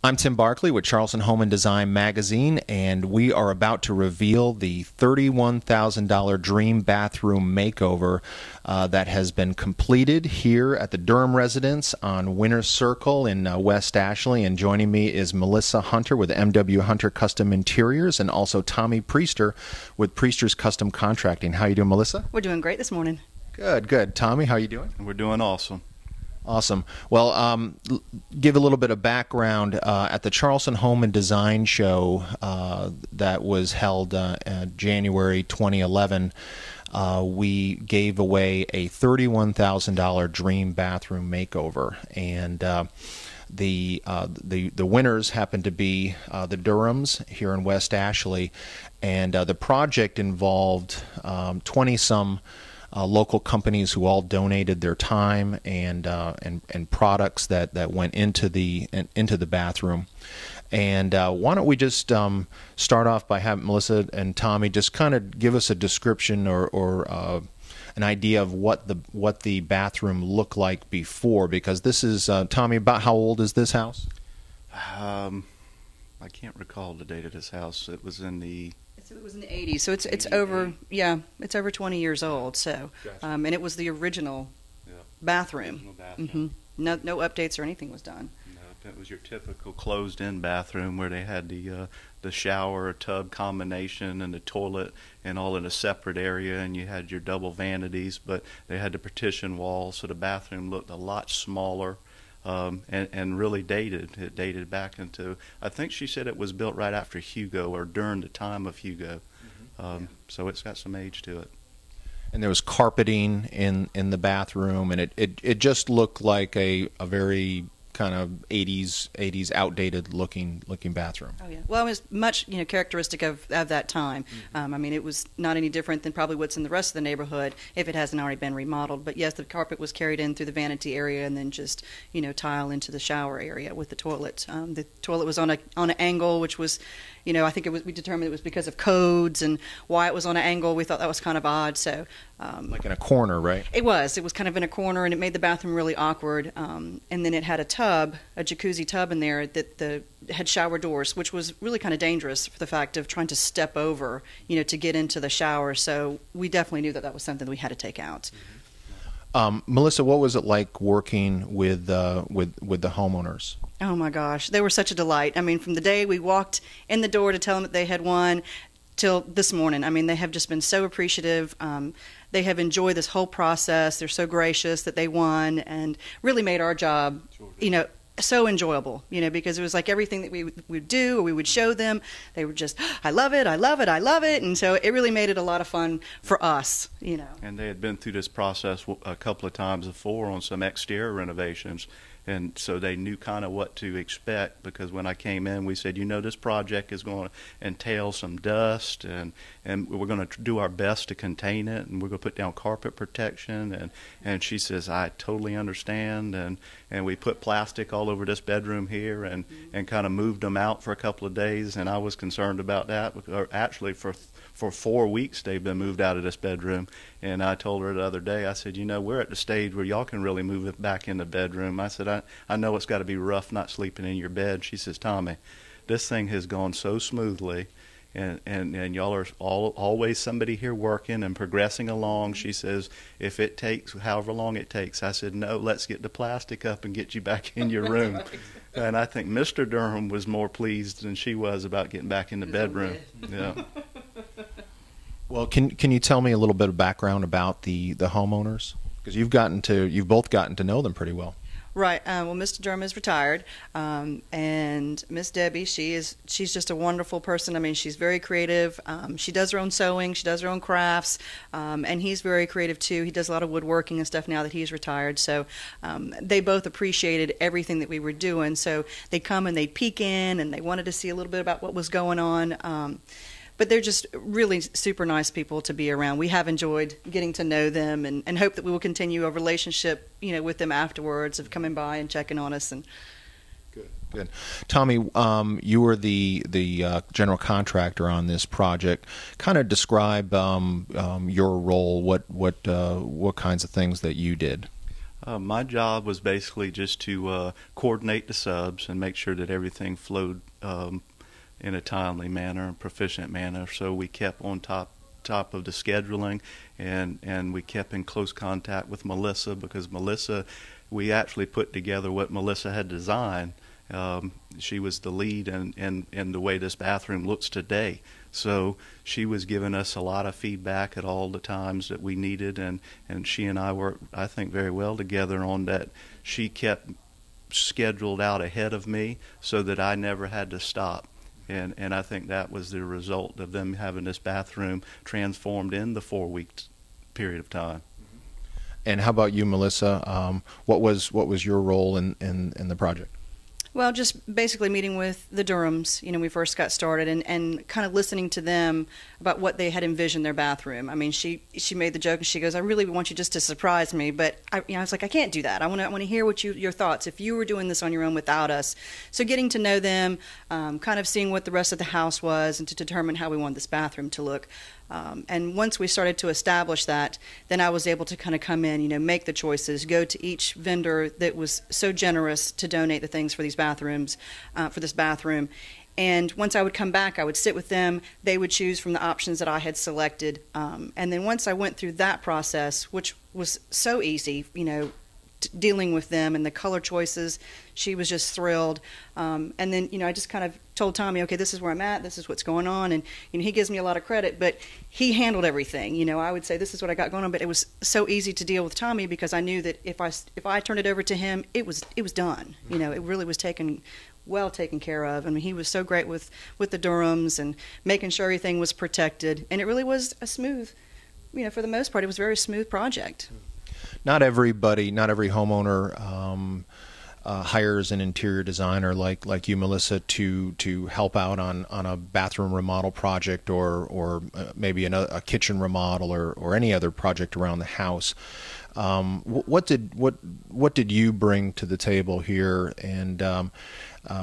I'm Tim Barkley with Charleston Home and Design Magazine, and we are about to reveal the $31,000 dream bathroom makeover that has been completed here at the Durham residence on Winter Circle in West Ashley. And joining me is Melissa Hunter with MW Hunter Custom Interiors, and also Tommy Priester with Priester's Custom Contracting. How you doing, Melissa? We're doing great this morning. Good, good. Tommy, how you doing? We're doing awesome. Awesome. Well, give a little bit of background. At the Charleston Home and Design Show that was held January 2011, we gave away a $31,000 dream bathroom makeover, and the winners happened to be the Durhams here in West Ashley, and the project involved 20-some local companies who all donated their time and products that went into the bathroom. And why don't we just start off by having Melissa and Tommy just kind of give us a description or an idea of what the bathroom looked like before, because this is Tommy. About how old is this house? I can't recall the date of this house. It was in the It was in the 80s, so it's over, yeah, it's over 20 years old. So, Gotcha. And it was the original bathroom. original bathroom. No updates or anything was done. No, it was your typical closed-in bathroom where they had the shower, tub combination, and the toilet, and all in a separate area, and you had your double vanities, but they had the partition walls, so the bathroom looked a lot smaller. And really dated. It dated back into, I think she said it was built right after Hugo or during the time of Hugo. So it's got some age to it. And there was carpeting in the bathroom, and it just looked like a very kind of 80s outdated looking bathroom. Oh yeah. Well, it was much characteristic of that time. I mean, it was not any different than probably what's in the rest of the neighborhood if it hasn't already been remodeled. But yes, the carpet was carried in through the vanity area and then just tile into the shower area with the toilet. The toilet was on an angle, which was, I think we determined it was because of codes and why it was on an angle. We thought that was kind of odd. So like in a corner, right? It was kind of in a corner, and it made the bathroom really awkward. And then it had a jacuzzi tub in there that had shower doors, which was really kind of dangerous for the fact of trying to step over, to get into the shower. So we definitely knew that was something that we had to take out. Melissa, what was it like working with the homeowners? Oh my gosh, they were such a delight. I mean, from the day we walked in the door to tell them that they had won till this morning, I mean, they have just been so appreciative. They have enjoyed this whole process. They're so gracious that they won and really made our job, so enjoyable, because it was like everything that we would do or we would show them, they were just, I love it, I love it, I love it. And so it really made it a lot of fun for us, And they had been through this process a couple of times before on some exterior renovations. And so they knew kind of what to expect, because when I came in, we said, this project is going to entail some dust, and we're going to do our best to contain it, and we're going to put down carpet protection. And she says, I totally understand. And we put plastic all over this bedroom here and kind of moved them out for a couple of days. And I was concerned about that. Actually, for 4 weeks they've been moved out of this bedroom, and I told her the other day, I said, we're at the stage where y'all can really move it back in the bedroom. I said, I know it's got to be rough not sleeping in your bed. She says, Tommy, this thing has gone so smoothly, and y'all are always somebody here working and progressing along. She says, if it takes however long it takes. I said, no, let's get the plastic up and get you back in your room. And I think Mr. Durham was more pleased than she was about getting back in the bedroom. Yeah. Well, can you tell me a little bit of background about the homeowners? Because you've both gotten to know them pretty well. Right. Well, Mr. Durham is retired, and Miss Debbie, she's just a wonderful person. I mean, she's very creative. She does her own sewing. She does her own crafts, and he's very creative too. He does a lot of woodworking and stuff now that he's retired. So they both appreciated everything that we were doing. So they'd come and they'd peek in, and they wanted to see a little bit about what was going on. But they're just really super nice people to be around. We have enjoyed getting to know them, and hope that we will continue a relationship, with them afterwards, of coming by and checking on us. And good. Tommy, you were the general contractor on this project. Kind of describe your role. What kinds of things that you did? My job was basically just to coordinate the subs and make sure that everything flowed in a timely manner and proficient manner. So we kept on top of the scheduling, and we kept in close contact with Melissa, because we actually put together what Melissa had designed. She was the lead in the way this bathroom looks today. So she was giving us a lot of feedback at all the times that we needed, and she and I worked, I think, very well together on that. She kept scheduled out ahead of me so that I never had to stop. And I think that was the result of them having this bathroom transformed in the 4-week period of time. And how about you, Melissa? What was your role in the project? Well, just basically meeting with the Durhams, when we first got started, and kind of listening to them about what they had envisioned their bathroom. I mean, she made the joke, and she goes, "I really want you just to surprise me," but I was like, "I can't do that. I want to hear what your thoughts if you were doing this on your own without us." So getting to know them, kind of seeing what the rest of the house was, and to determine how we wanted this bathroom to look. And once we started to establish that, then I was able to kind of come in, make the choices, go to each vendor that was so generous to donate the things for these bathrooms, for this bathroom. And once I would come back, I would sit with them. They would choose from the options that I had selected. And then once I went through that process, which was so easy, dealing with them and the color choices, she was just thrilled. And then, I just kind of told Tommy, okay, this is where I'm at, this is what's going on. And, he gives me a lot of credit, but he handled everything. I would say this is what I got going on, but it was so easy to deal with Tommy because I knew that if I turned it over to him, it was done. It really was well taken care of. I mean, he was so great with the Durhams and making sure everything was protected. And it really was a smooth, for the most part, it was a very smooth project. Not every homeowner hires an interior designer like you, Melissa, to help out on a bathroom remodel project or maybe a kitchen remodel or any other project around the house. What did you bring to the table here, and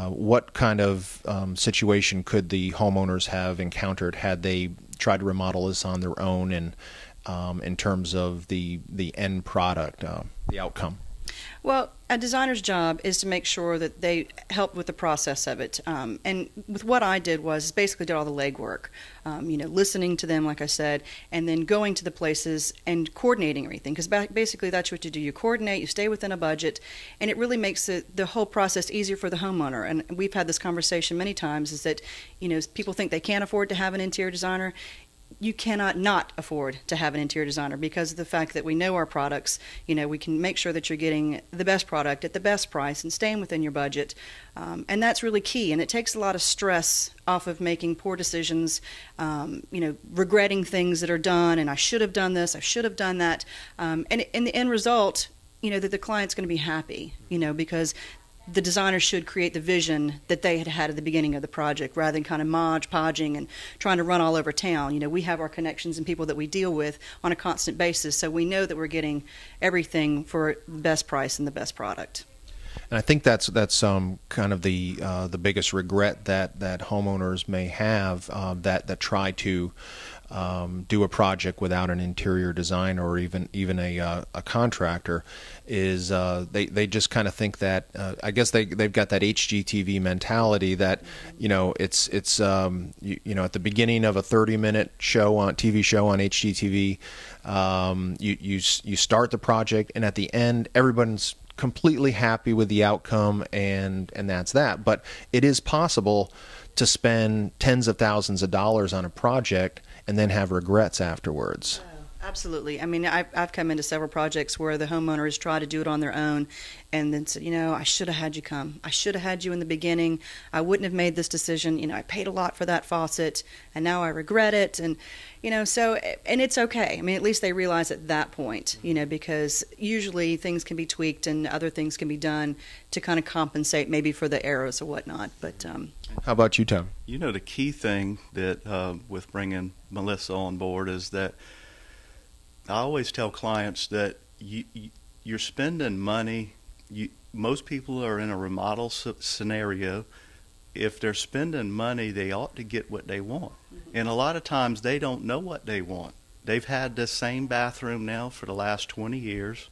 what kind of situation could the homeowners have encountered had they tried to remodel this on their own, and in terms of the end product, the outcome? Well, a designer's job is to make sure that they help with the process of it. And with what I did was basically did all the legwork, listening to them, like I said, and then going to the places and coordinating everything. Because basically that's what you do. You coordinate, you stay within a budget, and it really makes the whole process easier for the homeowner. And we've had this conversation many times, is that, people think they can't afford to have an interior designer. You cannot not afford to have an interior designer because of the fact that we know our products. We can make sure that you're getting the best product at the best price and staying within your budget. And that's really key. And it takes a lot of stress off of making poor decisions, regretting things that are done. And I should have done this, I should have done that. And in the end result, that the client's going to be happy, because the designer should create the vision that they had at the beginning of the project, rather than kind of podging and trying to run all over town. We have our connections and people that we deal with on a constant basis, so we know that we're getting everything for the best price and the best product. And I think that's kind of the biggest regret that homeowners may have that try to do a project without an interior designer or even a contractor, is they just kind of think that I guess they've got that HGTV mentality that it's at the beginning of a 30-minute TV show on HGTV, you start the project, and at the end everyone's completely happy with the outcome, and that's that. But it is possible to spend tens of thousands of dollars on a project and then have regrets afterwards. Absolutely. I mean, I've come into several projects where the homeowner has tried to do it on their own and then said, I should have had you come. I should have had you in the beginning. I wouldn't have made this decision. I paid a lot for that faucet, and now I regret it. And, so, and it's okay. I mean, at least they realize at that point, because usually things can be tweaked and other things can be done to kind of compensate maybe for the errors or whatnot. But how about you, Tom? The key thing that with bringing Melissa on board is that I always tell clients that you're spending money. Most people are in a remodel scenario. If they're spending money, they ought to get what they want. Mm-hmm. And a lot of times they don't know what they want. They've had the same bathroom now for the last 20 years,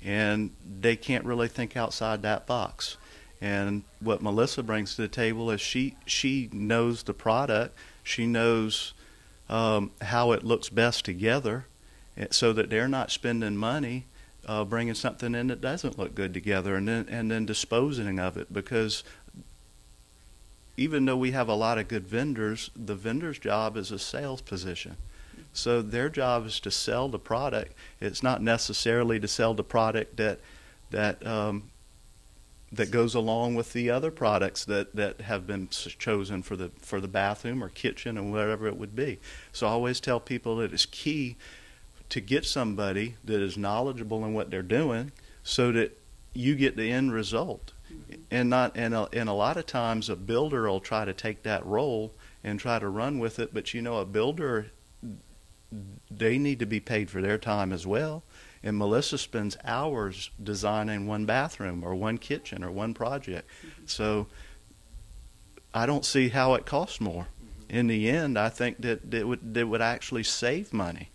and they can't really think outside that box. And what Melissa brings to the table is she knows the product, she knows how it looks best together, so that they're not spending money bringing something in that doesn't look good together and then disposing of it. Because even though we have a lot of good vendors, the vendor's job is a sales position. So their job is to sell the product. It's not necessarily to sell the product that goes along with the other products that have been chosen for the bathroom or kitchen and whatever it would be. So I always tell people that it's key to get somebody that is knowledgeable in what they're doing, so that you get the end result. And a lot of times a builder will try to take that role and try to run with it, but a builder, they need to be paid for their time as well. And Melissa spends hours designing one bathroom or one kitchen or one project. So I don't see how it costs more. In the end, I think that it would actually save money,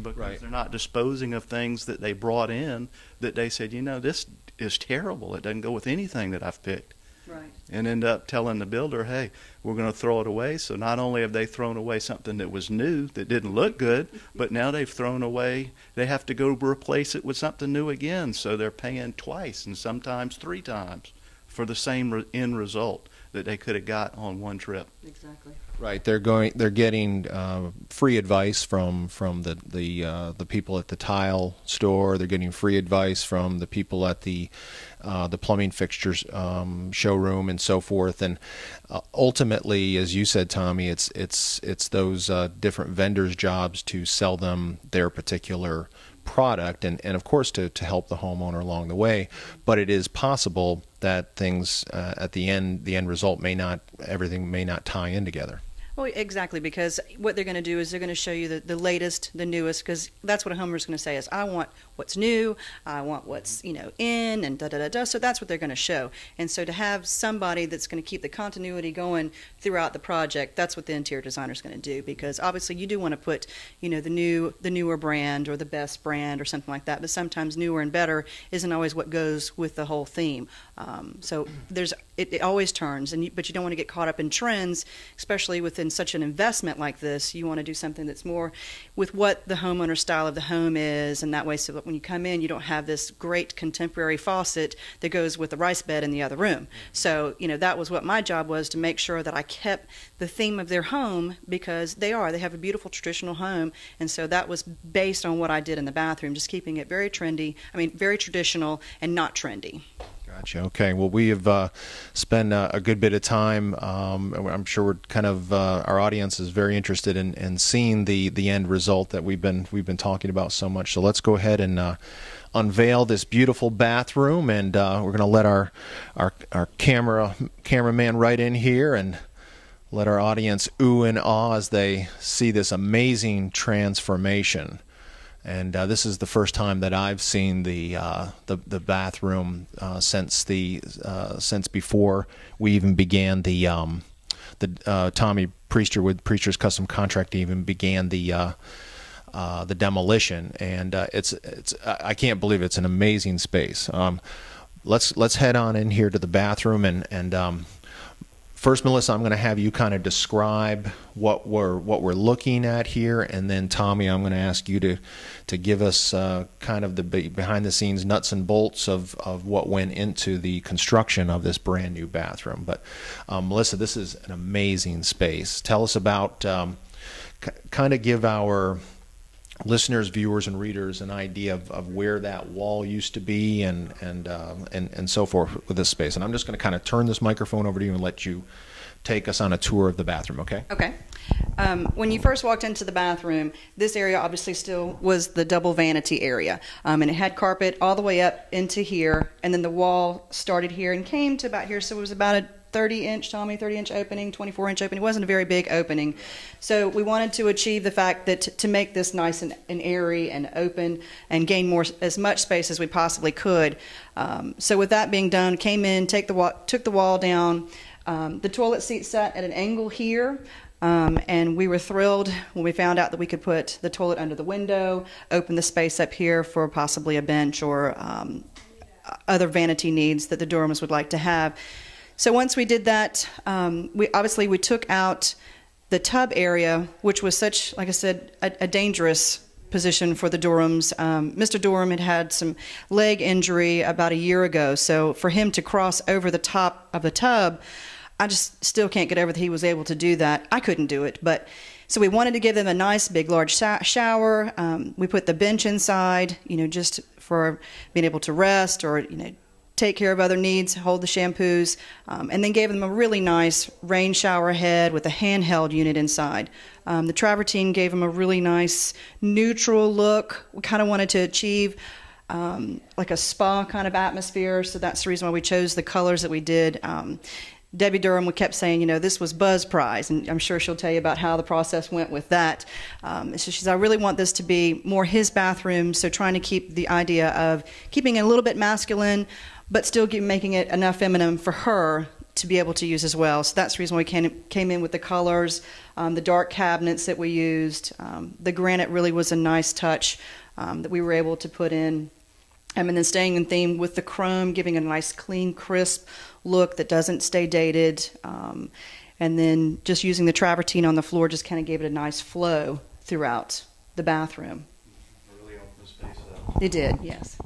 because they're not disposing of things that they brought in that they said, this is terrible. It doesn't go with anything that I've picked. Right. And end up telling the builder, hey, we're going to throw it away. So not only have they thrown away something that was new, that didn't look good, but now they've thrown away, they have to go replace it with something new again. So they're paying twice and sometimes 3 times for the same end result that they could have got on one trip. Exactly. Right, they're getting free advice from the people at the tile store. They're getting free advice from the people at the plumbing fixtures showroom and so forth. And ultimately, as you said, Tommy, it's those different vendors' jobs to sell them their particular product, and of course to help the homeowner along the way. But it is possible that things at the end result everything may not tie in together. Well, exactly, because what they're going to do is they're going to show you the latest, the newest, because that's what a homeowner's going to say is, I want what's new, I want what's, in, and da-da-da-da, so that's what they're going to show. And so to have somebody that's going to keep the continuity going throughout the project, that's what the interior designer's going to do, because obviously you do want to put, the newer brand or the best brand or something like that, but sometimes newer and better isn't always what goes with the whole theme. So it always turns, but you don't want to get caught up in trends, especially within such an investment like this. You want to do something that's more with what the homeowner style of the home is, and that way, so that when you come in, you don't have this great contemporary faucet that goes with the rice bed in the other room. So, that was what my job was, to make sure that I kept the theme of their home, because they have a beautiful traditional home, and so that was based on what I did in the bathroom, just keeping it very very traditional and not trendy. Gotcha. Okay. Well, we have spent a good bit of time. I'm sure we're kind of our audience is very interested in seeing the end result that we've been talking about so much. So let's go ahead and unveil this beautiful bathroom, and we're going to let our cameraman right in here and let our audience ooh and ah as they see this amazing transformation. And this is the first time that I've seen the bathroom since before we even began the Tommy Priester with Priester's Custom Contract even began the demolition, and I can't believe it's an amazing space. Let's head on in here to the bathroom, and first, Melissa, I'm going to have you kind of describe what we're looking at here, and then Tommy, I'm going to ask you to give us kind of the behind-the-scenes nuts and bolts of what went into the construction of this brand new bathroom. But Melissa, this is an amazing space. Tell us about, kind of give our listeners, viewers, and readers an idea of where that wall used to be and so forth with this space. And I'm just going to kind of turn this microphone over to you and let you take us on a tour of the bathroom, okay? Okay. When you first walked into the bathroom, this area obviously still was the double vanity area, and it had carpet all the way up into here, and then the wall started here and came to about here, so it was about a 30-inch opening, 24-inch opening. It wasn't a very big opening. So we wanted to achieve the fact that to make this nice and airy and open and gain as much space as we possibly could. So with that being done, came in, took the wall down. The toilet seat sat at an angle here. And we were thrilled when we found out that we could put the toilet under the window, open the space up here for possibly a bench or other vanity needs that the Durhams would like to have. So once we did that, we took out the tub area, which was such, like I said, a dangerous position for the Durhams. Mr. Durham had some leg injury about a year ago, so for him to cross over the top of the tub, I just still can't get over that he was able to do that. I couldn't do it, but so we wanted to give them a nice big large shower. We put the bench inside, just for being able to rest or take care of other needs, hold the shampoos, and then gave them a really nice rain shower head with a handheld unit inside. The travertine gave them a really nice neutral look. We kind of wanted to achieve like a spa kind of atmosphere, so that's the reason why we chose the colors that we did. Debbie Durham kept saying, this was Buzz Prize, and I'm sure she'll tell you about how the process went with that. So she said, I really want this to be more his bathroom, so trying to keep the idea of keeping it a little bit masculine, but still making it enough feminine for her to be able to use as well. So that's the reason why we came in with the colors, the dark cabinets that we used. The granite really was a nice touch that we were able to put in. And then staying in theme with the chrome, giving a nice, clean, crisp look that doesn't stay dated. And then just using the travertine on the floor just kind of gave it a nice flow throughout the bathroom. Really opened the space up. It did, yes.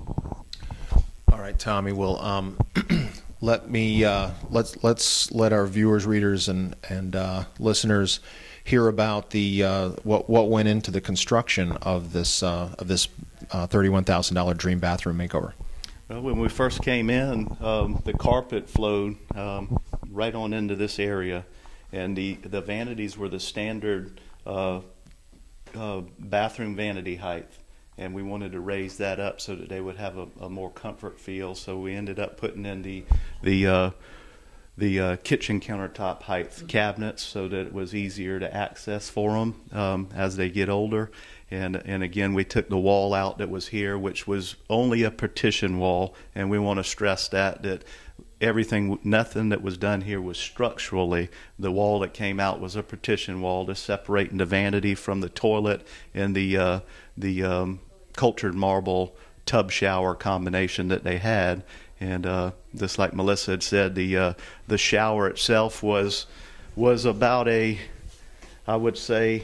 All right, Tommy. Well, let's let our viewers, readers, and listeners hear about the what went into the construction of this $31,000 dream bathroom makeover. Well, when we first came in, the carpet flowed right on into this area, and the vanities were the standard bathroom vanity height, and we wanted to raise that up so that they would have a more comfort feel. So we ended up putting in the kitchen countertop height cabinets so that it was easier to access for them as they get older. And again, we took the wall out that was here, which was only a partition wall, and we want to stress that nothing that was done here was structurally. The wall that came out was a partition wall to separate the vanity from the toilet and the cultured marble tub shower combination that they had. And just like Melissa had said, the shower itself was about I would say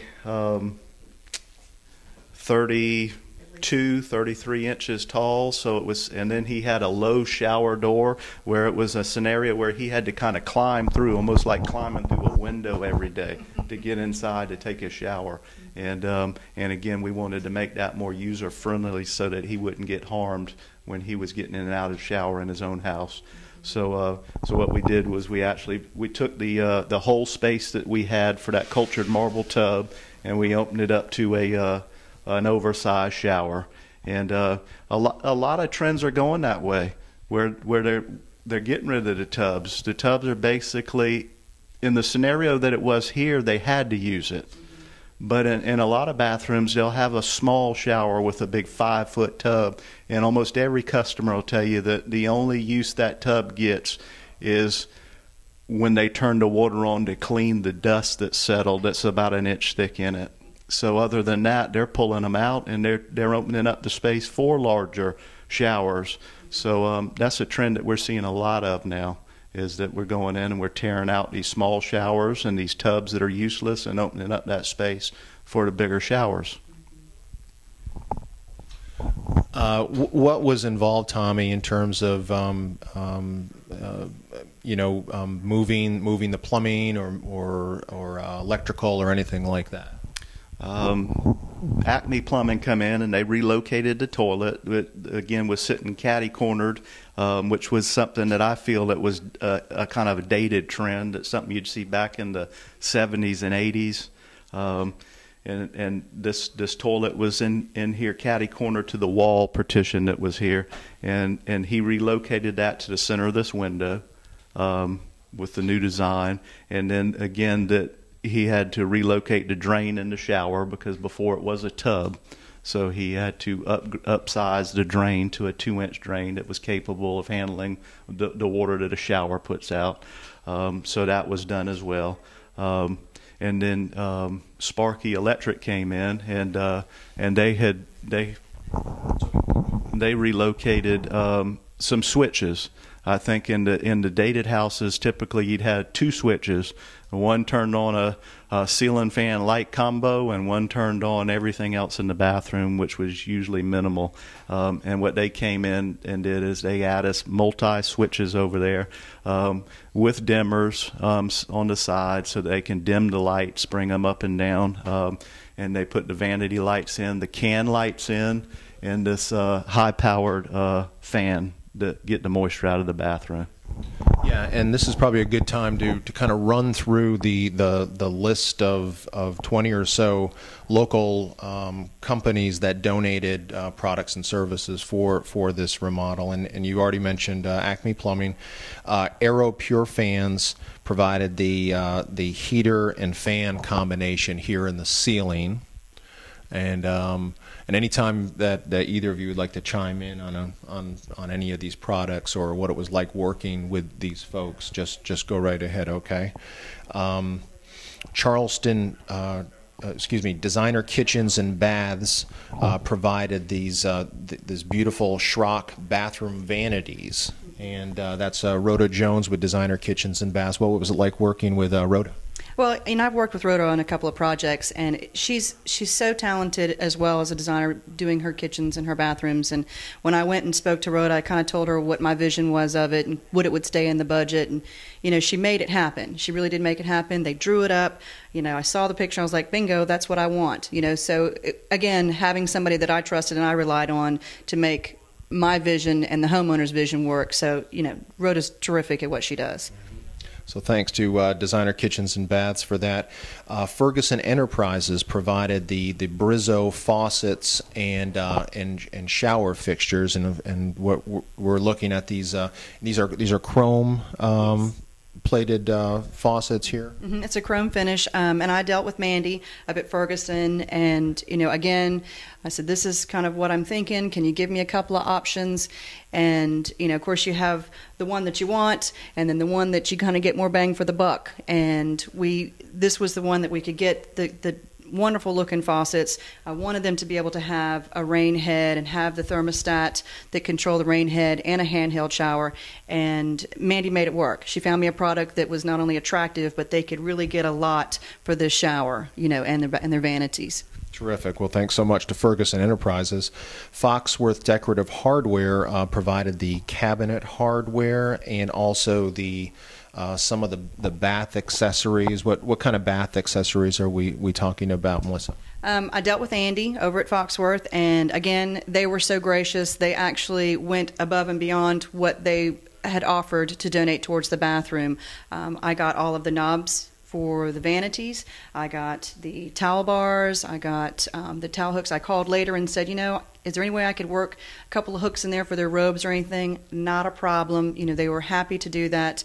32, 33 inches tall. So it was, and then he had a low shower door where it was a scenario where he had to kind of climb through, almost like climbing through a window every day to get inside to take a shower. And again, we wanted to make that more user friendly so that he wouldn't get harmed when he was getting in and out of the shower in his own house. So what we did was we took the whole space that we had for that cultured marble tub, and we opened it up to an oversized shower. And a lot of trends are going that way, where they're getting rid of the tubs. The tubs are basically, in the scenario that it was here, they had to use it. But in a lot of bathrooms, they'll have a small shower with a big 5-foot tub, and almost every customer will tell you that the only use that tub gets is when they turn the water on to clean the dust that's settled that's about an inch thick in it. So other than that, they're pulling them out, and they're opening up the space for larger showers. So that's a trend that we're seeing a lot of now, is that we're going in and we're tearing out these small showers and these tubs that are useless and opening up that space for the bigger showers. What was involved, Tommy, in terms of moving the plumbing or electrical or anything like that? Acme Plumbing come in and they relocated the toilet. It, again, was sitting catty-cornered, which was something that I feel that was a kind of a dated trend. It's something you'd see back in the 70s and 80s. And this toilet was in here catty-cornered to the wall partition that was here. And he relocated that to the center of this window with the new design. And then, again, that he had to relocate the drain in the shower because before it was a tub. So he had to upsize the drain to a 2-inch drain that was capable of handling the water that a shower puts out. So that was done as well. and then Sparky Electric came in, and they relocated some switches. I think in the dated houses, typically you'd have two switches. One turned on a ceiling fan light combo, and one turned on everything else in the bathroom, which was usually minimal. And what they came in and did is they added multi switches over there with dimmers on the side, so they can dim the lights, bring them up and down. And they put the vanity lights in, the can lights in, and this high-powered fan to get the moisture out of the bathroom. Yeah, and this is probably a good time to kind of run through the list of 20 or so local companies that donated products and services for this remodel. And you already mentioned Acme Plumbing. Aero Pure Fans provided the heater and fan combination here in the ceiling. And anytime that either of you would like to chime in on any of these products or what it was like working with these folks, just go right ahead, okay? Charleston, Designer Kitchens and Baths provided this beautiful Schrock bathroom vanities, and that's Rhoda Jones with Designer Kitchens and Baths. What was it like working with Rhoda? Well, I've worked with Rhoda on a couple of projects, and she's so talented as well as a designer doing her kitchens and her bathrooms. And when I went and spoke to Rhoda, I kind of told her what my vision was of it and would it would stay in the budget. And, she made it happen. She really did make it happen. They drew it up. I saw the picture. I was like, bingo, that's what I want. So, again, having somebody that I trusted and I relied on to make my vision and the homeowner's vision work. So, Rhoda's terrific at what she does. So thanks to Designer Kitchens and Baths for that. Ferguson Enterprises provided the Brizzo faucets and shower fixtures, and what we're looking at these are chrome plated faucets here. Mm-hmm. It's a chrome finish, and I dealt with Mandy up at Ferguson, and again, I said, this is kind of what I'm thinking. Can you give me a couple of options? And of course, you have the one that you want, and then the one that you kind of get more bang for the buck. And this was the one that we could get the wonderful looking faucets. I wanted them to be able to have a rain head and have the thermostat that control the rain head and a handheld shower, and Mandy made it work. She found me a product that was not only attractive, but they could really get a lot for this shower, and their vanities. Terrific. Well, thanks so much to Ferguson Enterprises. Foxworth Decorative Hardware provided the cabinet hardware and also some of the bath accessories. What kind of bath accessories are we talking about, Melissa? I dealt with Andy over at Foxworth, and again, they were so gracious. They actually went above and beyond what they had offered to donate towards the bathroom. I got all of the knobs for the vanities. I got the towel bars. I got the towel hooks. I called later and said, is there any way I could work a couple of hooks in there for their robes or anything? Not a problem. They were happy to do that.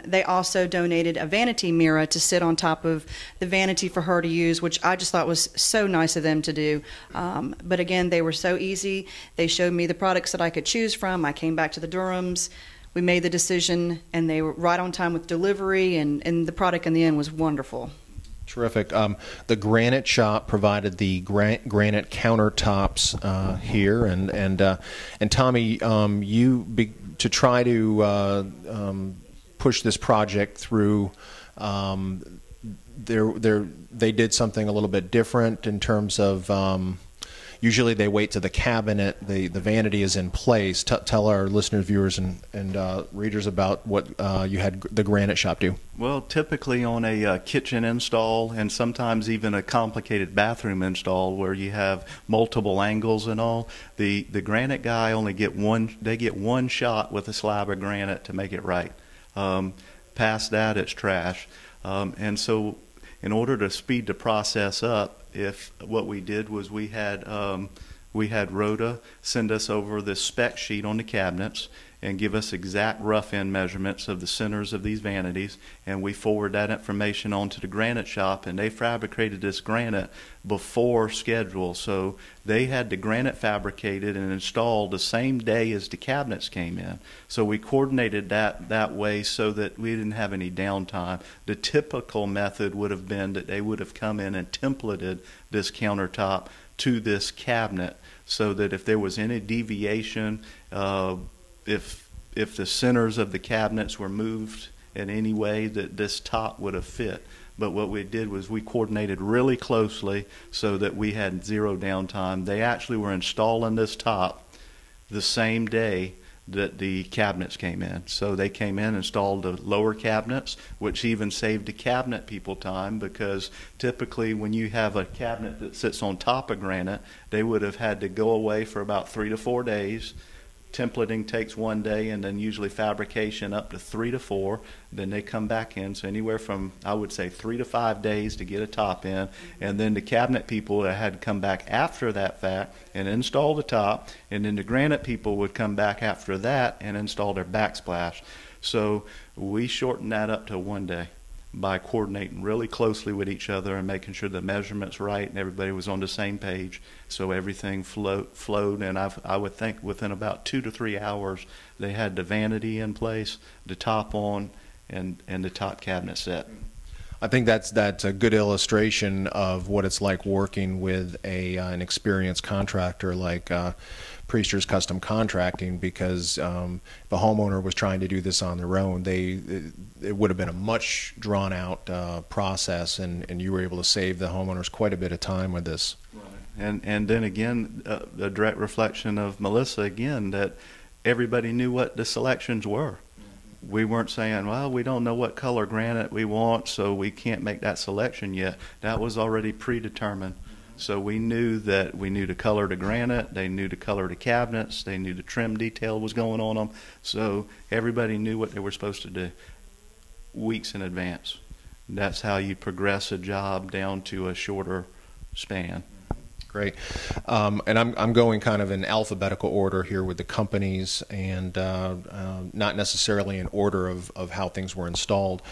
They also donated a vanity mirror to sit on top of the vanity for her to use, which I just thought was so nice of them to do. But again, they were so easy. They showed me the products that I could choose from. I came back to the Durhams. We made the decision, and they were right on time with delivery, and the product in the end was wonderful. Terrific. The Granite Shop provided the granite countertops here, and Tommy, to try to push this project through. They did something a little bit different in terms of. Usually they wait till the cabinet, the vanity is in place. Tell our listeners, viewers, and readers about what you had the Granite Shop do. Well, typically on a kitchen install, and sometimes even a complicated bathroom install where you have multiple angles and all, the granite guy they get one shot with a slab of granite to make it right. Past that, it's trash. And so in order to speed the process up, what we did was we had Rhoda send us over this spec sheet on the cabinets, and give us exact rough end measurements of the centers of these vanities, and we forward that information on to the granite shop, and they fabricated this granite before schedule. So they had the granite fabricated and installed the same day as the cabinets came in. So we coordinated that way so that we didn't have any downtime. The typical method would have been that they would have come in and templated this countertop to this cabinet, so that if there was any deviation, if the centers of the cabinets were moved in any way, that this top would have fit. But what we did was we coordinated really closely so that we had zero downtime. They actually were installing this top the same day that the cabinets came in. So they came in, installed the lower cabinets, which even saved the cabinet people time, because typically when you have a cabinet that sits on top of granite, they would have had to go away for about 3 to 4 days. Templating takes 1 day, and then usually fabrication up to 3 to 4. Then they come back in, so anywhere from, I would say, 3 to 5 days to get a top in. And then the cabinet people had to come back after that fact and install the top, and then the granite people would come back after that and install their backsplash. So we shortened that up to 1 day by coordinating really closely with each other and making sure the measurements right and everybody was on the same page, so everything flowed. And I would think within about 2 to 3 hours they had the vanity in place, the top on, and the top cabinet set. I think that's a good illustration of what it's like working with an experienced contractor like Priester's Custom Contracting, because if a homeowner was trying to do this on their own, it would have been a much drawn out process, and you were able to save the homeowners quite a bit of time with this. Right. And then again, a direct reflection of Melissa again, that everybody knew what the selections were. We weren't saying, well, we don't know what color granite we want, so we can't make that selection yet. That was already predetermined. So we knew the color of the granite, they knew the color of the cabinets, they knew the trim detail was going on them. So everybody knew what they were supposed to do weeks in advance. That's how you progress a job down to a shorter span. Great. And I'm going kind of in alphabetical order here with the companies, and not necessarily in order of how things were installed.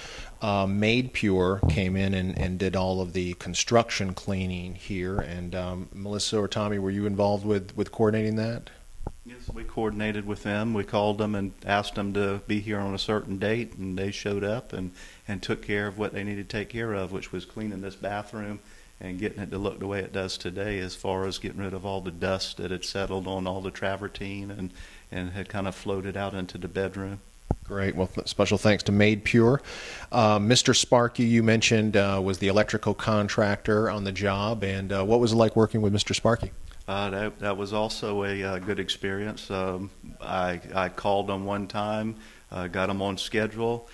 Made Pure came in and did all of the construction cleaning here. And Melissa or Tommy, were you involved with coordinating that? Yes, we coordinated with them. We called them and asked them to be here on a certain date, and they showed up and took care of what they needed to take care of, which was cleaning this bathroom and getting it to look the way it does today, as far as getting rid of all the dust that had settled on all the travertine and had kind of floated out into the bedroom. Great. Well, special thanks to Made Pure. Mr. Sparky, you mentioned, was the electrical contractor on the job, and what was it like working with Mr. Sparky? That was also a good experience. I called them one time, got them on schedule.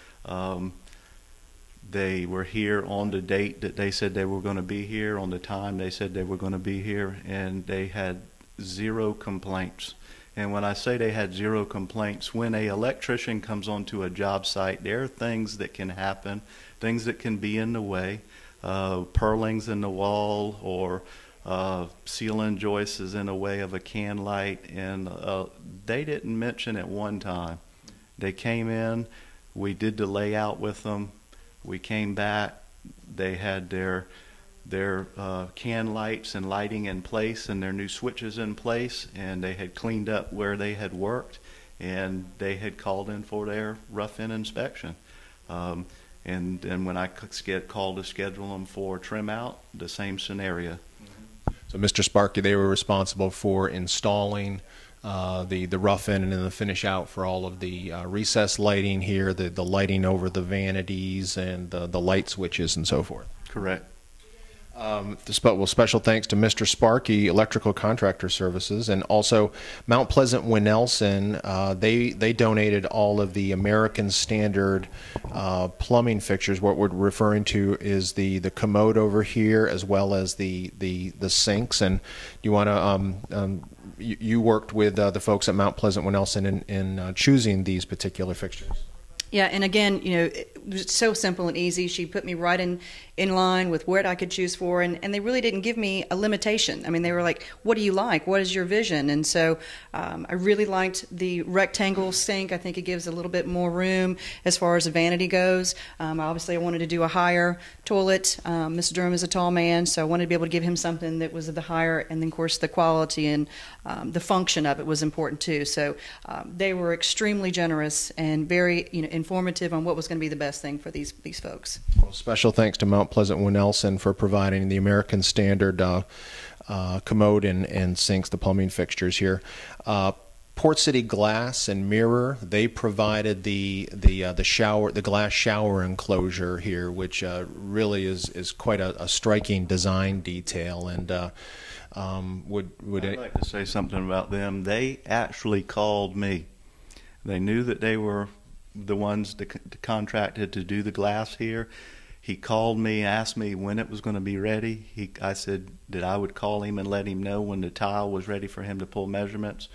They were here on the date that they said they were going to be here, on the time they said they were going to be here, and they had 0 complaints. And when I say they had 0 complaints, when an electrician comes onto a job site, there are things that can happen, things that can be in the way, purlings in the wall, or ceiling joists is in the way of a can light, and they didn't mention it one time. They came in, we did the layout with them. We came back, they had their can lights and lighting in place and their new switches in place, and they had cleaned up where they had worked, and they had called in for their rough-in inspection. And then when I called to schedule them for trim out, the same scenario. So Mr. Sparky, they were responsible for installing the rough-in and then the finish out for all of the recessed lighting here, the lighting over the vanities and the light switches and so forth. Correct. Well, special thanks to Mr. Sparky, Electrical Contractor Services, and also Mount Pleasant Winnelson. They donated all of the American Standard plumbing fixtures. What we're referring to is the commode over here, as well as the sinks. And do you want to you worked with the folks at Mount Pleasant Winnelson in choosing these particular fixtures? Yeah, and again, it was so simple and easy. She put me right in line with what I could choose for, and they really didn't give me a limitation. I mean, they were like, what do you like? What is your vision? And so I really liked the rectangle sink. I think it gives a little bit more room as far as the vanity goes. Obviously, I wanted to do a higher toilet. Mr. Durham is a tall man, so I wanted to be able to give him something that was of the higher, and then, of course, the quality and the function of it was important, too. So they were extremely generous and very, informative on what was going to be the best thing for these folks. Well, special thanks to Mount Pleasant Winnelson for providing the American Standard commode and sinks, the plumbing fixtures here. Port City Glass and Mirror, they provided the glass shower enclosure here, which really is quite a striking design detail. And I'd like to say something about them. They actually called me. They knew that they were the ones that contracted to do the glass here. He called me, asked me when it was going to be ready. I said that I would call him and let him know when the tile was ready for him to pull measurements.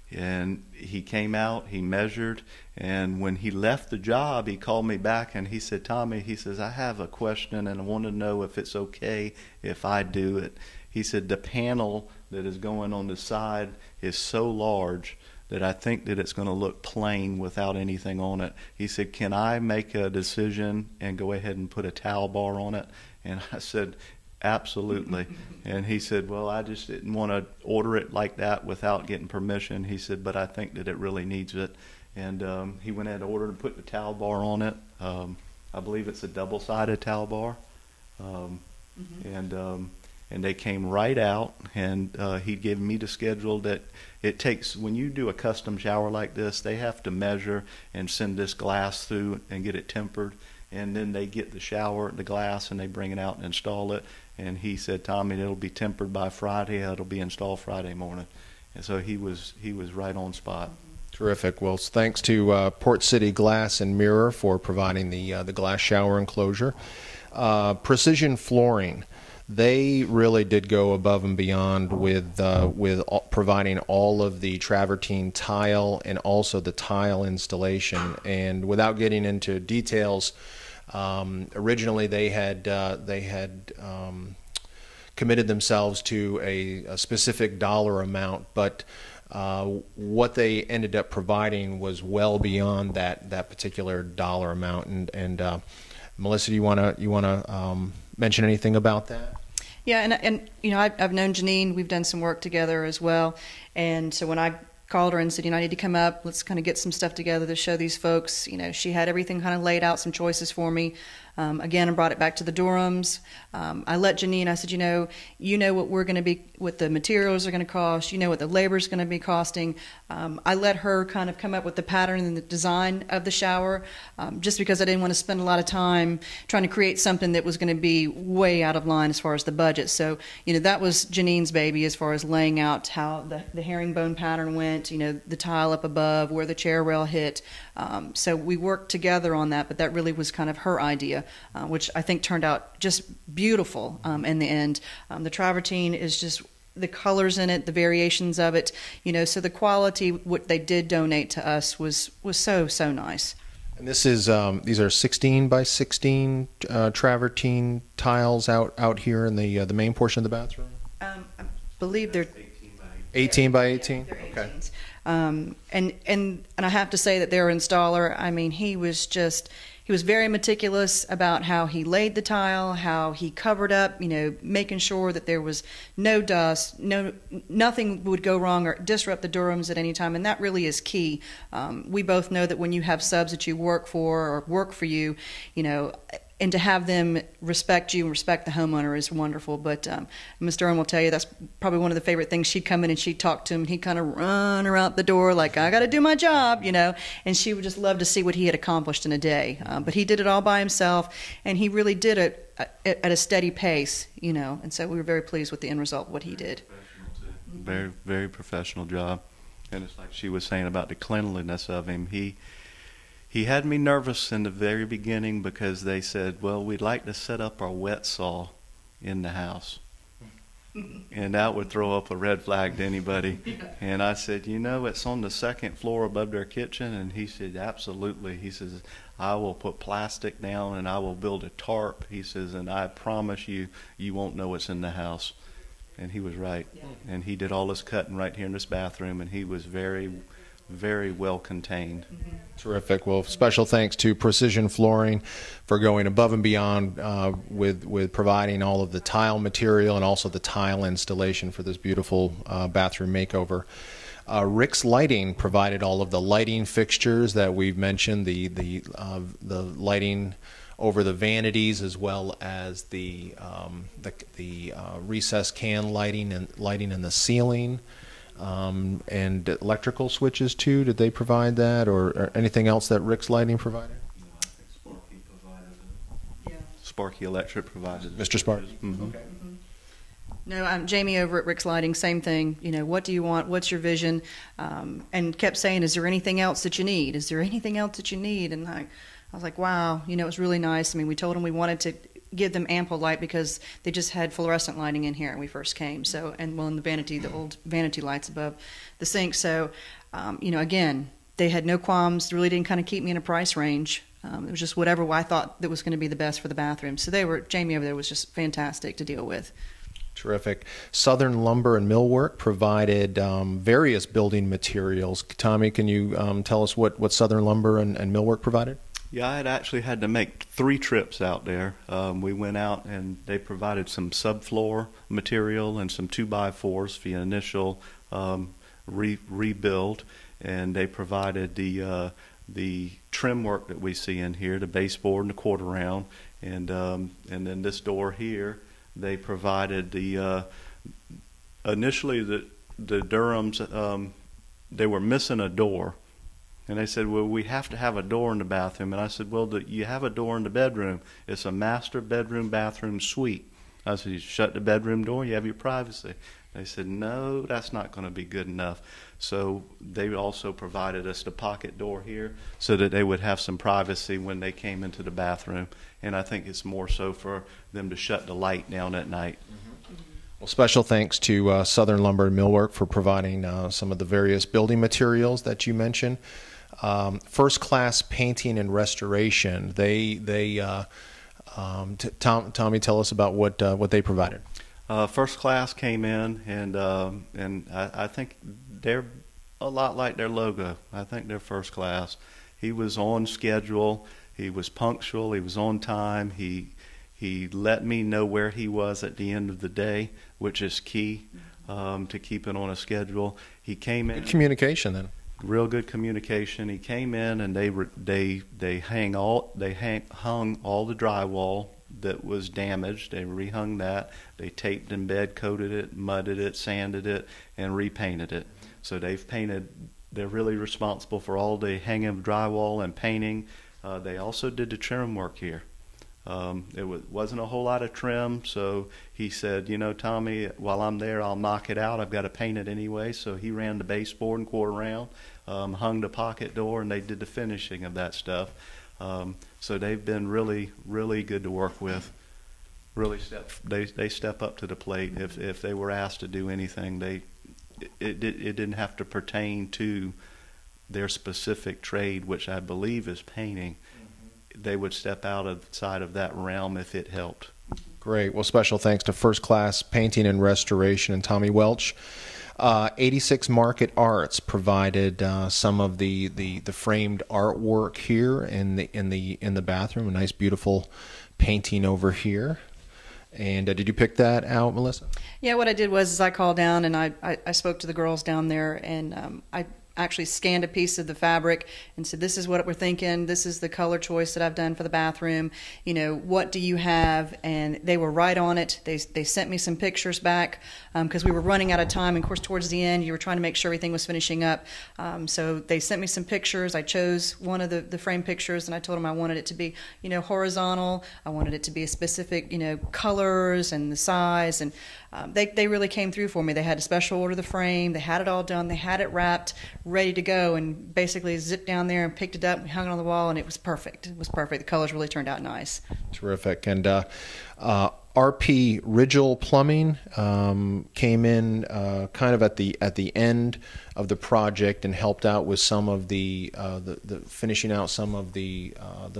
And he came out, he measured, and when he left the job, he called me back and he said, Tommy, he says, I have a question and I want to know if it's okay if I do it. He said, the panel that is going on the side is so large that I think that it's going to look plain without anything on it. He said, can I make a decision and go ahead and put a towel bar on it? And I said, absolutely. And he said, well, I just didn't want to order it like that without getting permission. He said, but I think that it really needs it. And he went ahead and ordered and put the towel bar on it. I believe it's a double-sided towel bar. And they came right out, and he gave me the schedule that it takes. When you do a custom shower like this, they have to measure and send this glass through and get it tempered, and then they get the glass, and they bring it out and install it. And he said, Tommy, it'll be tempered by Friday. It'll be installed Friday morning. And so he was right on spot. Terrific. Well, thanks to Port City Glass and Mirror for providing the glass shower enclosure. Precision Flooring. They really did go above and beyond with providing all of the travertine tile and also the tile installation. And without getting into details, originally they had committed themselves to a specific dollar amount, but what they ended up providing was well beyond that particular dollar amount. And Melissa, you wanna mention anything about that? Yeah, and I've known Janine. We've done some work together as well. And so when I called her and said, I need to come up, let's kind of get some stuff together to show these folks. She had everything kind of laid out, some choices for me. Again, I brought it back to the Durhams. I let Janine, I said, you know what we're going to be, what the materials are going to cost, what the labor is going to be costing. I let her kind of come up with the pattern and the design of the shower, just because I didn't want to spend a lot of time trying to create something that was going to be way out of line as far as the budget. So, that was Janine's baby as far as laying out how the herringbone pattern went, the tile up above, where the chair rail hit. So we worked together on that, but that really was kind of her idea, which I think turned out just beautiful in the end. The travertine is just the colors in it, the variations of it, so the quality, what they did donate to us was so nice. And this is these are 16 by 16 travertine tiles out here in the main portion of the bathroom. I believe they're 18 by 18. They're 18s. Okay. And I have to say that their installer, I mean, he was very meticulous about how he laid the tile, how he covered up, making sure that there was no dust, nothing would go wrong or disrupt the Durhams at any time, and that really is key. We both know that when you have subs that you work for or work for you, and to have them respect you and respect the homeowner is wonderful. But Ms. Durham will tell you that's probably one of the favorite things. She'd come in and she'd talk to him, and he'd kind of run her out the door like, I got to do my job, and she would just love to see what he had accomplished in a day. But he did it all by himself, and he really did it at a steady pace, and so we were very pleased with the end result of what he did. Very, very professional job. And it's like she was saying about the cleanliness of him. He had me nervous in the very beginning because they said, well, we'd like to set up our wet saw in the house. And that would throw up a red flag to anybody. And I said, you know, it's on the second floor above their kitchen. And he said, absolutely. He says, I will put plastic down and I will build a tarp. He says, and I promise you, you won't know what's in the house. And he was right. Yeah. And he did all this cutting right here in this bathroom, and he was very, very well contained. Mm-hmm. Terrific. Well, special thanks to Precision Flooring for going above and beyond with providing all of the tile material and also the tile installation for this beautiful bathroom makeover. Rick's Lighting provided all of the lighting fixtures that we've mentioned, the lighting over the vanities, as well as the recessed can lighting in the ceiling. And electrical switches too. Did they provide that, or anything else that Rick's Lighting provided? No, I think Sparky provided it. Yeah. Sparky Electric provided it. Mr. Sparky. Mm-hmm. Okay. Mm-hmm. No, Jamie over at Rick's Lighting, same thing. You know, what do you want? What's your vision? And kept saying, is there anything else that you need? Is there anything else that you need? And I was like, wow, you know, it was really nice. I mean, we told them we wanted to give them ample light because they just had fluorescent lighting in here when we first came. So, and well, in the vanity, the old vanity lights above the sink. So, you know, again, they had no qualms. They really didn't kind of keep me in a price range. It was just whatever I thought that was going to be the best for the bathroom. So Jamie over there was just fantastic to deal with. Terrific. Southern Lumber and Millwork provided various building materials. Tommy, can you tell us what Southern Lumber and Millwork provided? Yeah, I had actually had to make 3 trips out there. We went out and they provided some subfloor material and some 2x4s for the initial rebuild, and they provided the trim work that we see in here, the baseboard and the quarter round, and then this door here. They provided the initially the Durhams. They were missing a door. And they said, well, we have to have a door in the bathroom. And I said, well, you have a door in the bedroom. It's a master bedroom bathroom suite. I said, you shut the bedroom door, you have your privacy. They said, no, that's not going to be good enough. So they also provided us the pocket door here so that they would have some privacy when they came into the bathroom. And I think it's more so for them to shut the light down at night. Mm-hmm. Well, special thanks to Southern Lumber and Millwork for providing some of the various building materials that you mentioned. First Class Painting and Restoration. Tommy, tell us about what they provided. First Class came in, and I think they're a lot like their logo. I think they're First Class. He was on schedule. He was punctual. He was on time. He let me know where he was at the end of the day, which is key to keep it on a schedule. He came in. Good communication then. Real good communication. He came in and they hung all the drywall that was damaged. They rehung that. They taped and bed coated it, mudded it, sanded it, and repainted it. So they've painted. They're really responsible for all the hanging of drywall and painting. They also did the trim work here. It wasn't a whole lot of trim, so he said, you know, Tommy, while I'm there, I'll knock it out. I've got to paint it anyway. So he ran the baseboard and quarter round, hung the pocket door, and they did the finishing of that stuff. So they've been really, really good to work with. Really they step up to the plate. If they were asked to do anything, it didn't have to pertain to their specific trade, which I believe is painting. They would step outside of that realm if it helped. Great. Well, special thanks to First Class Painting and Restoration and Tommy Welch. 86 Market Arts provided some of the framed artwork here in the bathroom. A nice, beautiful painting over here. And did you pick that out, Melissa? Yeah, what I did was I called down and I spoke to the girls down there, and I actually scanned a piece of the fabric and said, this is what we're thinking, this is the color choice that I've done for the bathroom, you know, what do you have? And they were right on it. They sent me some pictures back because we were running out of time, and of course towards the end you were trying to make sure everything was finishing up, so they sent me some pictures. I chose one of the frame pictures, and I told them I wanted it to be, you know, horizontal. I wanted it to be a specific, you know, colors and the size, and they really came through for me. They had to special order the frame. They had it all done. They had it wrapped, ready to go, and basically zipped down there and picked it up and hung it on the wall, and it was perfect. It was perfect. The colors really turned out nice. Terrific. And RP Rigel Plumbing came in kind of at the end of the project and helped out with some of the finishing out some of the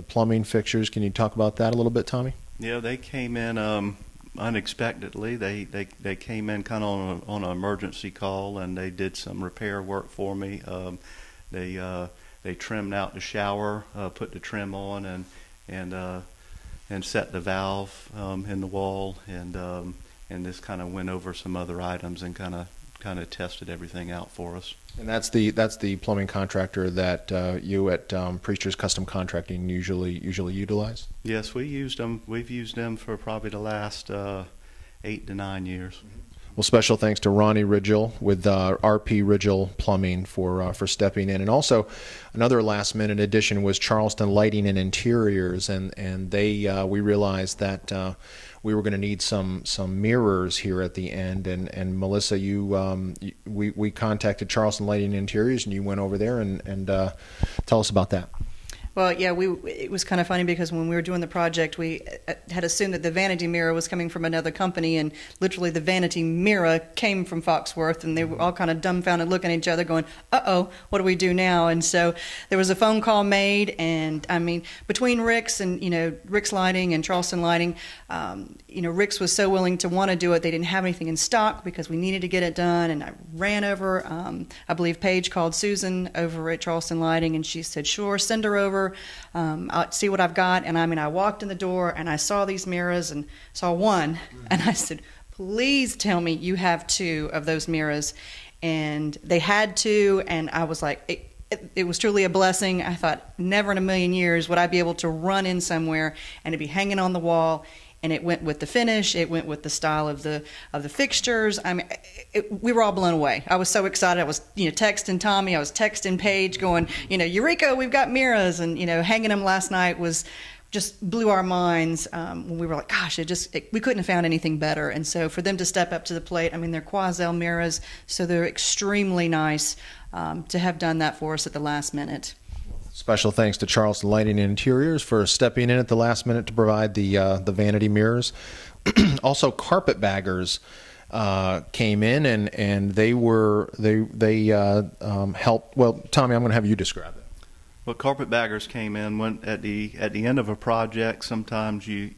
plumbing fixtures. Can you talk about that a little bit, Tommy? Yeah, they came in unexpectedly. They came in kind of on an emergency call, and they did some repair work for me. They trimmed out the shower, put the trim on, and set the valve in the wall, and just kind of went over some other items and kind of tested everything out for us. And that's the plumbing contractor that you at Preacher's Custom Contracting usually utilize? Yes, we used them. We've used them for probably the last 8 to 9 years. Well, special thanks to Ronnie Rigel with RP Rigel Plumbing for stepping in, and also another last-minute addition was Charleston Lighting and Interiors, and they we realized that we were going to need some mirrors here at the end, and Melissa, we contacted Charleston Lighting and Interiors, and you went over there and tell us about that. Well, yeah, it was kind of funny because when we were doing the project, we had assumed that the vanity mirror was coming from another company, and literally the vanity mirror came from Foxworth, and they were all kind of dumbfounded looking at each other going, uh-oh, what do we do now? And so there was a phone call made, and I mean, between Rick's and, Rick's Lighting and Charleston Lighting, Rick's was so willing to want to do it. They didn't have anything in stock because we needed to get it done, and I ran over, I believe Paige called Susan over at Charleston Lighting, and she said, sure, send her over. I'll see what I've got. And I walked in the door and I saw these mirrors and saw one, and I said, please tell me you have 2 of those mirrors. And they had 2, and I was like, it was truly a blessing. I thought, never in a million years would I be able to run in somewhere and it'd be hanging on the wall. And it went with the finish. It went with the style of the fixtures. I mean, we were all blown away. I was so excited. I was, texting Tommy. I was texting Paige, going, Eureka, we've got mirrors. And hanging them last night was just blew our minds. When we were like, gosh, we couldn't have found anything better. And so for them to step up to the plate, I mean, they're Quoizel mirrors, so they're extremely nice to have done that for us at the last minute. Special thanks to Charleston Lighting and Interiors for stepping in at the last minute to provide the vanity mirrors. Also, Carpetbaggers came in and they helped. Well, Tommy, I'm going to have you describe it. Well, Carpetbaggers came in when at the end of a project. Sometimes you're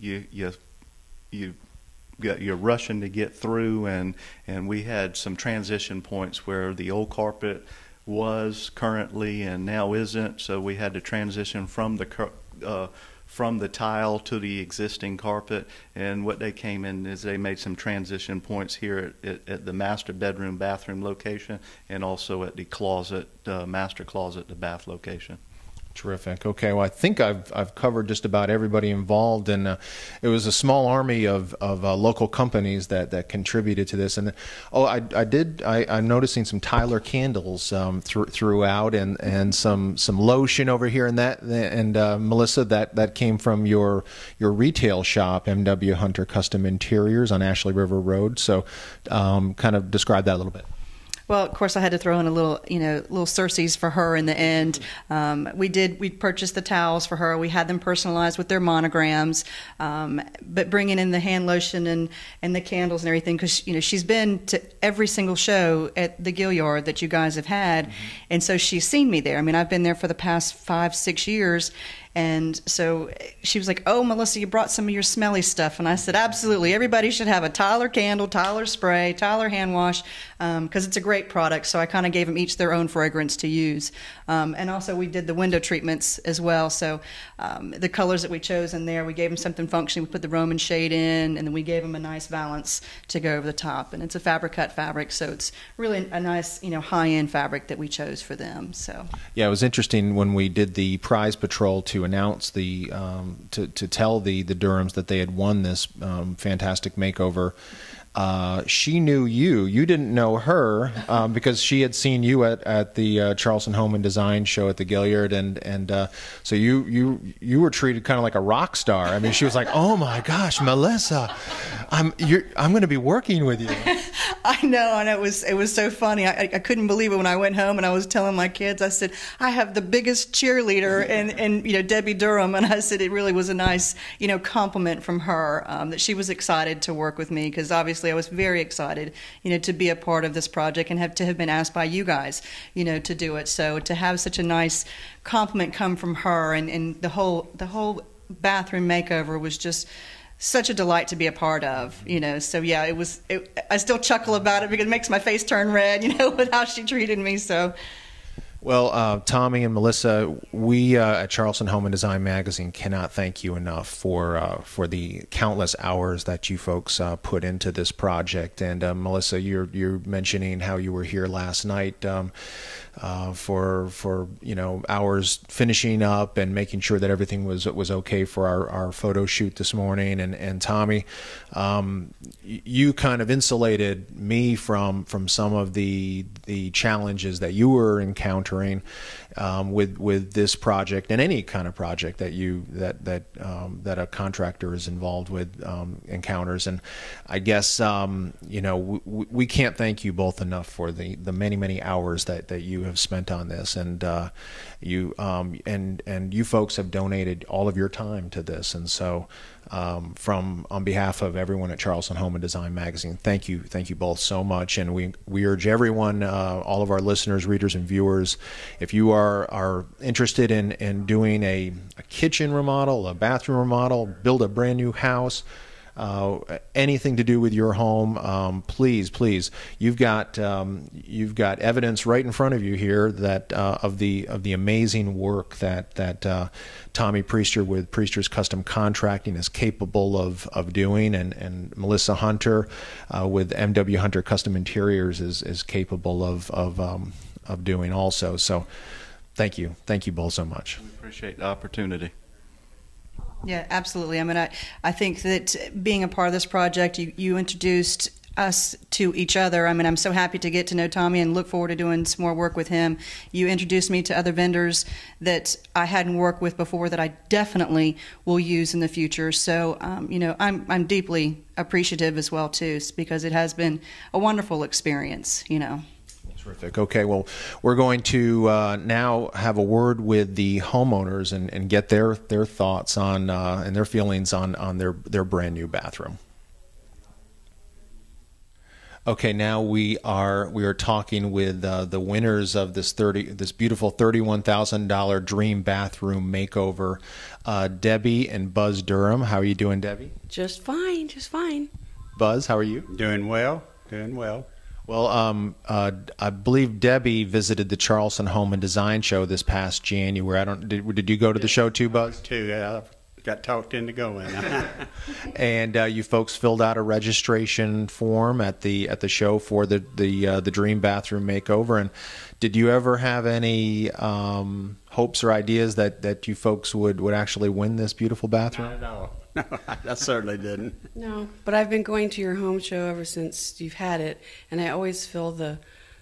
rushing to get through, and we had some transition points where the old carpet was currently and now isn't, so we had to transition from the tile to the existing carpet. And what they came in is they made some transition points here at the master bedroom bathroom location, and also at the closet, master closet, the bath location. Terrific. Okay, well, I think I've covered just about everybody involved, and it was a small army of local companies that contributed to this. And I'm noticing some Tyler candles throughout, and some lotion over here, and that, and Melissa, that came from your retail shop, M.W. Hunter Custom Interiors on Ashley River Road. So, kind of describe that a little bit. Well, of course, I had to throw in a little Circes for her in the end. We purchased the towels for her. We had them personalized with their monograms, but bringing in the hand lotion and the candles and everything, because she's been to every single show at the Gilliard that you guys have had, and so she's seen me there. I mean, I've been there for the past 5-6 years. And so she was like, oh, Melissa, you brought some of your smelly stuff. And I said, absolutely. Everybody should have a Tyler candle, Tyler spray, Tyler hand wash, because it's a great product. So I kind of gave them each their own fragrance to use. And also we did the window treatments as well. So the colors that we chose in there, we gave them something functional. We put the Roman shade in, and then we gave them a nice balance to go over the top. And it's a fabric cut fabric, so it's really a nice, high-end fabric that we chose for them. So yeah, it was interesting when we did the prize patrol to announce to tell the Durhams that they had won this fantastic makeover. She knew you. You didn't know her because she had seen you at the Charleston Home and Design show at the Gilliard, and so you were treated kind of like a rock star. I mean, she was like, "Oh my gosh, Melissa, I'm going to be working with you." I know, and it was so funny. I couldn't believe it when I went home and I was telling my kids. I said, I have the biggest cheerleader in Debbie Durham, and I said it really was a nice compliment from her, that she was excited to work with me, because obviously I was very excited to be a part of this project and have been asked by you guys to do it. So to have such a nice compliment come from her, and the whole bathroom makeover was just such a delight to be a part of, So yeah, I still chuckle about it because it makes my face turn red, with how she treated me. So. Well, Tommy and Melissa, we at Charleston Home and Design Magazine cannot thank you enough for the countless hours that you folks put into this project. And Melissa, you're mentioning how you were here last night for hours finishing up and making sure that everything was okay for our photo shoot this morning. And Tommy, you kind of insulated me from some of the challenges that you were encountering with this project and any kind of project that a contractor is involved with encounters. And I guess we can't thank you both enough for the many hours that you have spent on this, and you folks have donated all of your time to this. And so on behalf of everyone at Charleston Home and Design Magazine, thank you both so much. And we urge everyone, all of our listeners, readers, and viewers, if you are interested in doing a kitchen remodel, a bathroom remodel, build a brand new house, anything to do with your home, please, you've got evidence right in front of you here that of the amazing work that Tommy Priester with Priester's Custom Contracting is capable of doing, and Melissa Hunter with M.W. Hunter Custom Interiors is capable of doing also. So thank you both so much. We appreciate the opportunity. Yeah, absolutely. I mean, I think that being a part of this project, you introduced us to each other. I mean, I'm so happy to get to know Tommy and look forward to doing some more work with him. You introduced me to other vendors that I hadn't worked with before that I definitely will use in the future. So, I'm deeply appreciative as well, too, because it has been a wonderful experience, Terrific. Okay, well, we're going to now have a word with the homeowners and get their thoughts on and their feelings on their brand new bathroom. Okay, now we are talking with the winners of this beautiful $31,000 dream bathroom makeover, Debbie and Buzz Durham. How are you doing, Debbie? Just fine. Buzz, how are you? Doing well. Well, I believe Debbie visited the Charleston Home and Design Show this past January. Did you go to the show too, Buzz? I got talked into going. And you folks filled out a registration form at the show for the Dream Bathroom Makeover. And did you ever have any hopes or ideas that you folks would actually win this beautiful bathroom? Not at all. No, I certainly didn't. No, but I've been going to your home show ever since you've had it, and I always fill the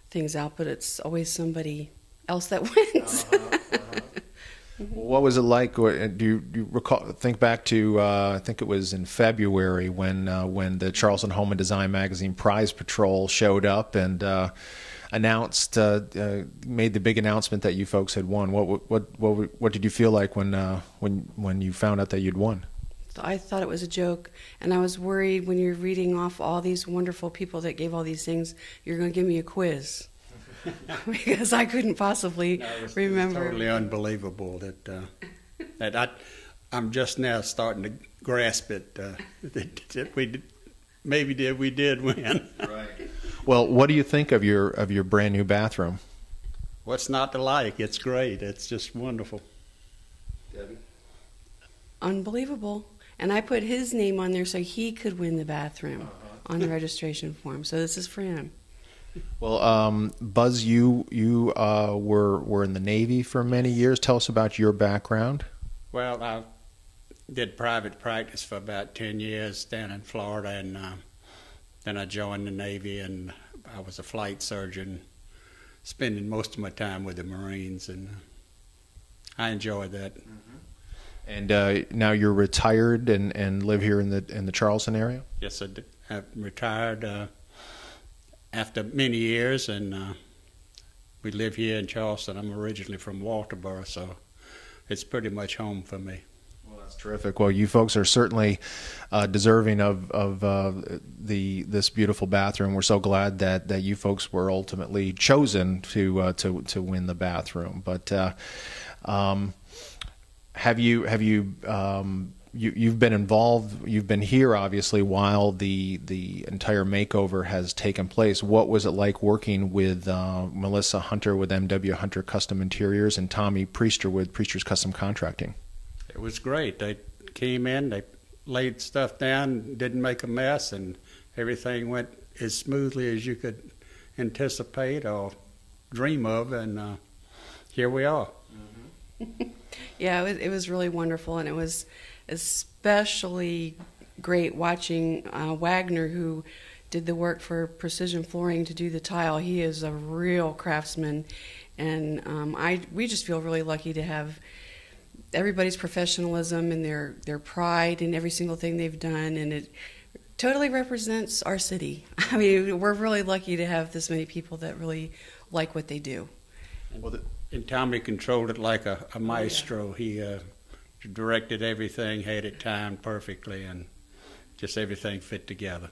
things out, but it's always somebody else that wins. What was it like? Do you recall? Think back to I think it was in February when the Charleston Home and Design Magazine Prize Patrol showed up and announced, made the big announcement that you folks had won. What did you feel like when you found out that you'd won? I thought it was a joke, and I was worried when you're reading off all these wonderful people that gave all these things, you're going to give me a quiz. Because I couldn't possibly remember. It's totally unbelievable that I'm just now starting to grasp it. That we did win. Right. Well, what do you think of your brand new bathroom? What's not to like? It's great. It's just wonderful. Debbie? Unbelievable. And I put his name on there so he could win the bathroom on the registration form. So this is for him. Well, Buzz, you were in the Navy for many years. Tell us about your background. Well, I did private practice for about 10 years down in Florida, and then I joined the Navy, and I was a flight surgeon, spending most of my time with the Marines, and I enjoyed that. Mm-hmm. And now you're retired and live here in the Charleston area? Yes, I did. I retired after many years, and we live here in Charleston. I'm originally from Walterboro, so it's pretty much home for me. Well, that's terrific. Well, you folks are certainly deserving of this beautiful bathroom. We're so glad that you folks were ultimately chosen to win the bathroom. But you've been involved, you've been here obviously while the entire makeover has taken place. What was it like working with Melissa Hunter with M.W. Hunter Custom Interiors and Tommy Priester with Priester's Custom Contracting? It was great. They came in, they laid stuff down, didn't make a mess, and everything went as smoothly as you could anticipate or dream of, and here we are. Yeah, it was really wonderful, and it was especially great watching Wagner, who did the work for Precision Flooring, to do the tile. He is a real craftsman, and we just feel really lucky to have everybody's professionalism and their pride in every single thing they've done, and it totally represents our city. I mean, we're really lucky to have this many people that really like what they do. And Tommy controlled it like a maestro. He directed everything, had it timed perfectly, and just everything fit together.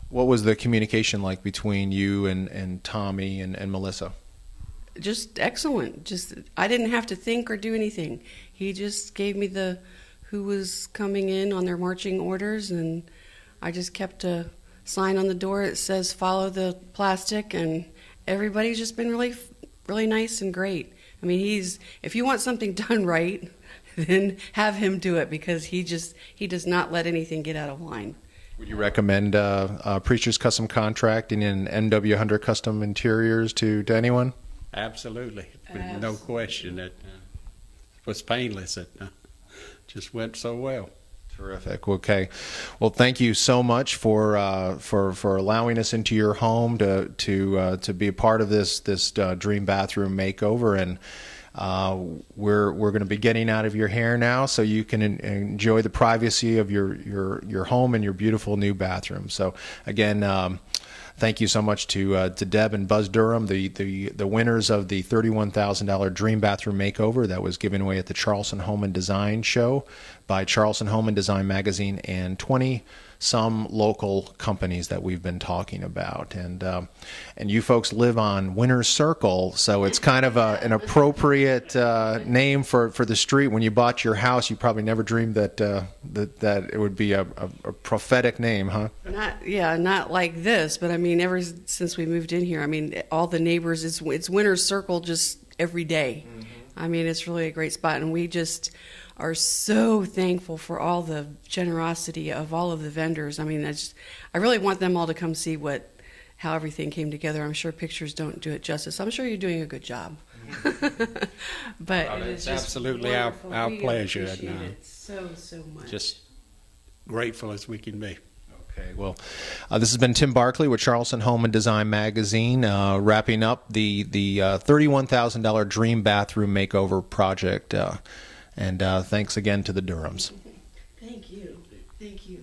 What was the communication like between you and Tommy and Melissa? Just excellent. Just I didn't have to think or do anything. He just gave me who was coming in on their marching orders, and I just kept a sign on the door that says "Follow the plastic," and everybody's just been really nice and great. I mean, if you want something done right, then have him do it, because he does not let anything get out of line. Would you recommend Priester's Custom Contracting and M.W. Hunter Custom Interiors to anyone? Absolutely. No question. It was painless. It just went so well. Terrific. Okay. Well, thank you so much for allowing us into your home to be a part of this dream bathroom makeover, and we're going to be getting out of your hair now, so you can enjoy the privacy of your home and your beautiful new bathroom. So again, thank you so much to Deb and Buzz Durham, the winners of the $31,000 Dream Bathroom Makeover that was given away at the Charleston Home and Design Show by Charleston Home and Design Magazine, and 20-some local companies that we've been talking about. And you folks live on Winner's Circle, so it's kind of an appropriate name for the street. When you bought your house, you probably never dreamed that it would be a prophetic name, huh? Not like this, but I mean, ever since we moved in here, I mean, all the neighbors, it's Winner's Circle just every day. Mm-hmm. I mean, it's really a great spot, and we just are so thankful for all the generosity of all of the vendors. I mean, I really want them all to come see how everything came together. I'm sure pictures don't do it justice. I'm sure you're doing a good job. But it's absolutely our pleasure. Appreciate it so much. Just grateful as we can be. Okay, well, this has been Tim Barkley with Charleston Home and Design Magazine, wrapping up the $31,000 Dream Bathroom Makeover project. And thanks again to the Durhams. Thank you. Thank you.